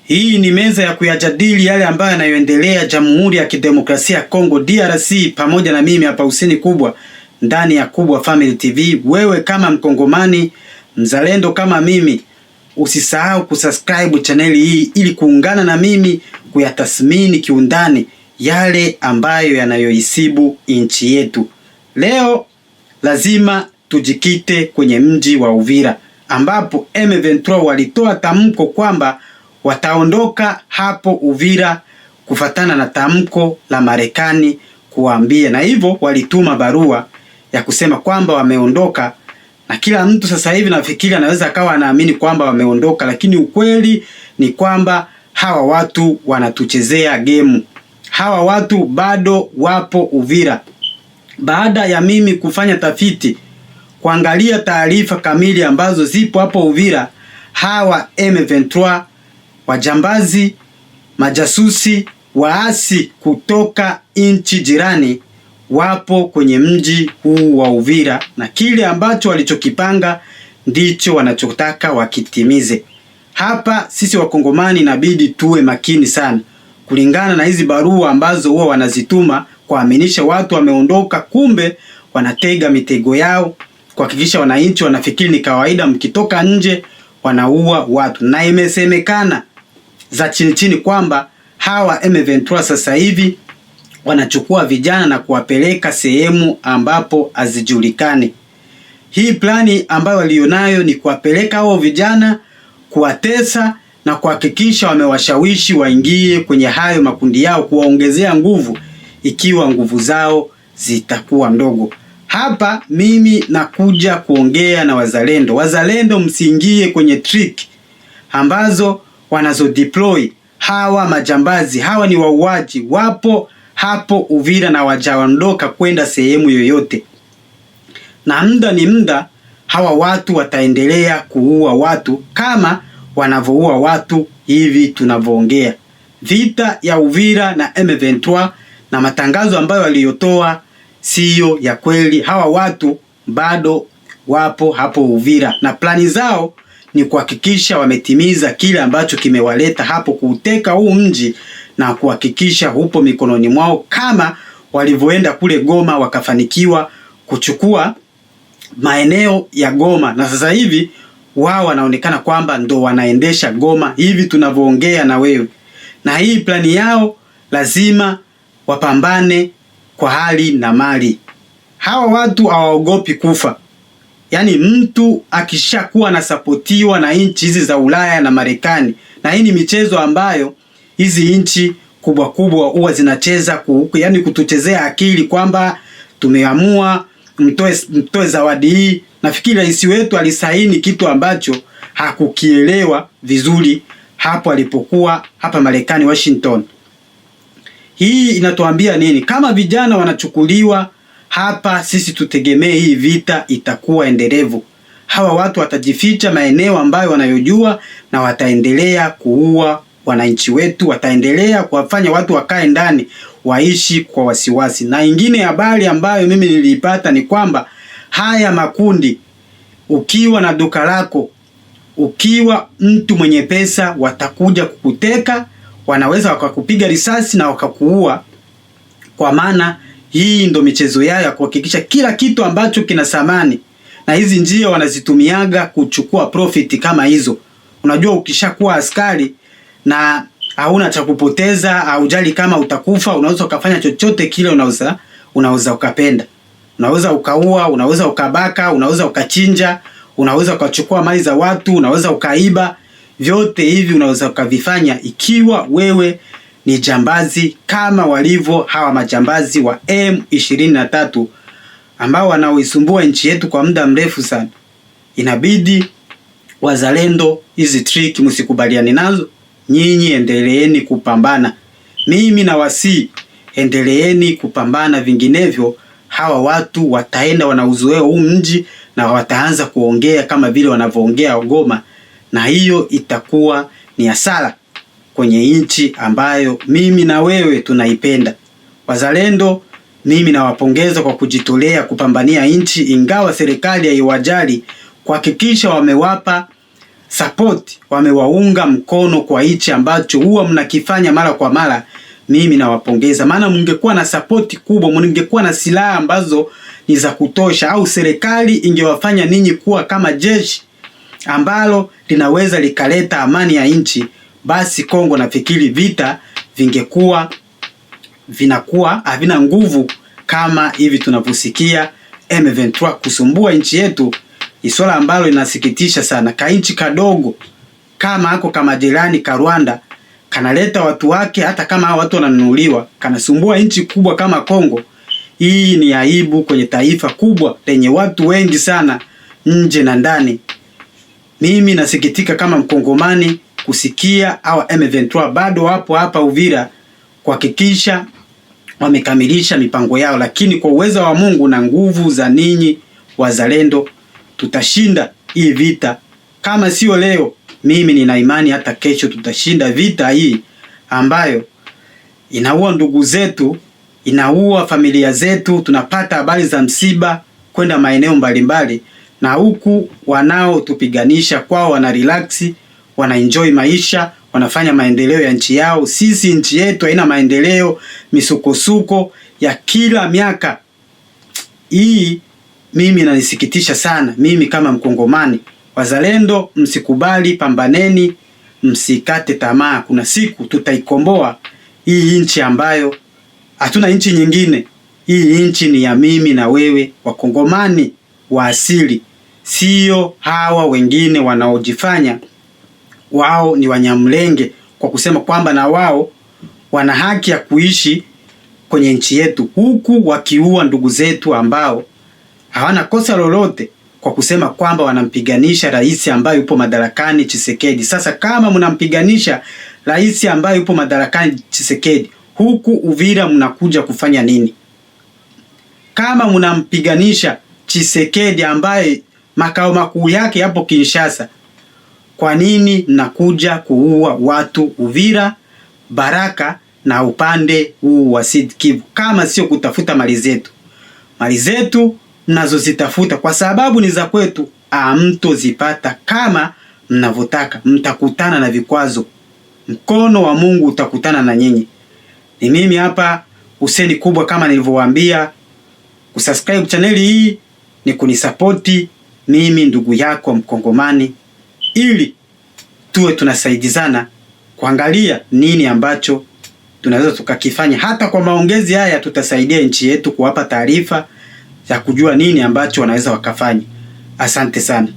Hii ni meza ya kuyajadili yale ambayo yanayoendelea Jamhuri ya Kidemokrasia ya Kongo DRC, pamoja na mimi hapa Hussein Kubwa ndani ya Kubwa Family TV. Wewe kama Mkongomani mzalendo kama mimi, usisahau kusubscribe chaneli hii ili kuungana na mimi kuyatathmini kiundani yale ambayo yanayoisibu nchi yetu. Leo lazima tujikite kwenye mji wa Uvira ambapo M23 walitoa tamko kwamba wataondoka hapo Uvira kufatana na tamko la Marekani kuambia, na hivyo walituma barua ya kusema kwamba wameondoka, na kila mtu sasa hivi nafikiri anaweza akawa anaamini kwamba wameondoka, lakini ukweli ni kwamba hawa watu wanatuchezea gemu. Hawa watu bado wapo Uvira. Baada ya mimi kufanya tafiti, kuangalia taarifa kamili ambazo zipo hapo Uvira, hawa M23 wajambazi, majasusi, waasi kutoka nchi jirani wapo kwenye mji huu wa Uvira, na kile ambacho walichokipanga ndicho wanachotaka wakitimize. Hapa sisi Wakongomani inabidi tuwe makini sana kulingana na hizi barua ambazo huwa wanazituma kuaminisha watu wameondoka, kumbe wanatega mitego yao kuhakikisha wananchi wanafikiri ni kawaida, mkitoka nje wanaua watu. Na imesemekana za chini chini kwamba hawa M23 sasa hivi wanachukua vijana na kuwapeleka sehemu ambapo hazijulikani. Hii plani ambayo walionayo ni kuwapeleka hao vijana, kuwatesa na kuhakikisha wamewashawishi waingie kwenye hayo makundi yao, kuwaongezea nguvu ikiwa nguvu zao zitakuwa ndogo. Hapa mimi nakuja kuongea na wazalendo. Wazalendo, msiingie kwenye trick ambazo wanazo deploy hawa majambazi. Hawa ni wauaji, wapo hapo Uvira na wajaondoka kwenda sehemu yoyote, na muda ni muda hawa watu wataendelea kuua watu kama wanavyoua watu hivi tunavyoongea. Vita ya Uvira na M23 na matangazo ambayo waliyotoa siyo ya kweli. Hawa watu bado wapo hapo Uvira na plani zao ni kuhakikisha wametimiza kile ambacho kimewaleta hapo, kuuteka huu mji na kuhakikisha upo mikononi mwao, kama walivyoenda kule Goma wakafanikiwa kuchukua maeneo ya Goma, na sasa hivi wao wanaonekana kwamba ndo wanaendesha Goma hivi tunavyoongea na wewe. Na hii plani yao lazima wapambane kwa hali na mali. Hawa watu hawaogopi kufa. Yaani mtu akishakuwa anasapotiwa na nchi hizi za Ulaya na Marekani, na hii ni michezo ambayo hizi nchi kubwa kubwa huwa zinacheza yani kutuchezea akili kwamba tumeamua mtoe zawadi hii. Nafikiri rais wetu alisaini kitu ambacho hakukielewa vizuri hapo alipokuwa hapa Marekani, Washington. Hii inatuambia nini? Kama vijana wanachukuliwa hapa, sisi tutegemee hii vita itakuwa endelevu. Hawa watu watajificha maeneo ambayo wanayojua na wataendelea kuua wananchi wetu, wataendelea kuwafanya watu wakae ndani waishi kwa wasiwasi. Na ingine habari ambayo mimi niliipata ni kwamba haya makundi, ukiwa na duka lako, ukiwa mtu mwenye pesa, watakuja kukuteka, wanaweza wakakupiga risasi na wakakuua, kwa maana hii ndo michezo yao ya kuhakikisha kila kitu ambacho kina thamani, na hizi njia wanazitumiaga kuchukua profit kama hizo. Unajua, ukishakuwa askari na hauna cha kupoteza, haujali kama utakufa, unaweza ukafanya chochote kile unaweza ukapenda. Unaweza ukaua, unaweza ukabaka, unaweza ukachinja, unaweza ukachukua mali za watu, unaweza ukaiba. Vyote hivi unaweza ukavifanya ikiwa wewe ni jambazi, kama walivyo hawa majambazi wa M23 ambao wanaoisumbua nchi yetu kwa muda mrefu sana. Inabidi wazalendo, hizi trick msikubaliani nazo. Nyinyi endeleeni kupambana. Mimi na wasi endeleeni kupambana, vinginevyo hawa watu wataenda wanauzoea huu mji na wataanza kuongea kama vile wanavyoongea Goma, na hiyo itakuwa ni hasara kwenye nchi ambayo mimi na wewe tunaipenda. Wazalendo, mimi nawapongeza kwa kujitolea kupambania nchi, ingawa serikali haiwajali kuhakikisha wamewapa support, wamewaunga mkono kwa hichi ambacho huwa mnakifanya mara kwa mara, mimi nawapongeza. Maana mngekuwa na support kubwa, mngekuwa na silaha ambazo ni za kutosha, au serikali ingewafanya ninyi kuwa kama jeshi ambalo linaweza likaleta amani ya nchi, basi Kongo nafikiri vita vingekuwa vinakuwa havina nguvu kama hivi tunavyosikia M23 kusumbua nchi yetu. Ni swala ambalo linasikitisha sana. Ka nchi kadogo kama hako kama jirani ka Rwanda kanaleta watu wake, hata kama hao watu wananunuliwa, kanasumbua nchi kubwa kama Kongo. Hii ni aibu kwenye taifa kubwa lenye watu wengi sana nje na ndani. Mimi nasikitika kama Mkongomani kusikia au M23 bado wapo hapa Uvira kuhakikisha wamekamilisha mipango yao, lakini kwa uwezo wa Mungu na nguvu za ninyi wazalendo tutashinda hii vita. Kama sio leo, mimi nina imani hata kesho tutashinda vita hii ambayo inaua ndugu zetu, inaua familia zetu. Tunapata habari za msiba kwenda maeneo mbalimbali, na huku wanao tupiganisha kwao wana relax, wana enjoy maisha, wanafanya maendeleo ya nchi yao. Sisi nchi yetu haina maendeleo, misukosuko ya kila miaka. Hii mimi inanisikitisha sana. Mimi kama Mkongomani, wazalendo msikubali, pambaneni, msikate tamaa. Kuna siku tutaikomboa hii nchi ambayo hatuna nchi nyingine. Hii nchi ni ya mimi na wewe, Wakongomani wa asili, sio hawa wengine wanaojifanya wao ni Wanyamlenge kwa kusema kwamba na wao wana haki ya kuishi kwenye nchi yetu, huku wakiua ndugu zetu ambao hawana kosa lolote, kwa kusema kwamba wanampiganisha rais ambaye yupo madarakani Tshisekedi. Sasa kama mnampiganisha rais ambaye yupo madarakani Tshisekedi, huku Uvira mnakuja kufanya nini? Kama mnampiganisha Tshisekedi ambaye makao makuu yake yapo Kinshasa, kwa nini mnakuja kuua watu Uvira, Baraka na upande huu wa Sud Kivu? Kama sio kutafuta mali zetu. Mali zetu mnazozitafuta kwa sababu ni za kwetu, hamtozipata kama mnavyotaka. Mtakutana na vikwazo. Mkono wa Mungu utakutana na nyinyi. Ni mimi hapa Hussein Kubwa, kama nilivyowaambia, kusubscribe channel hii ni kunisapoti mimi ndugu yako Mkongomani, ili tuwe tunasaidizana kuangalia nini ambacho tunaweza tukakifanya. Hata kwa maongezi haya tutasaidia nchi yetu kuwapa taarifa ya kujua nini ambacho wanaweza wakafanya. Asante sana.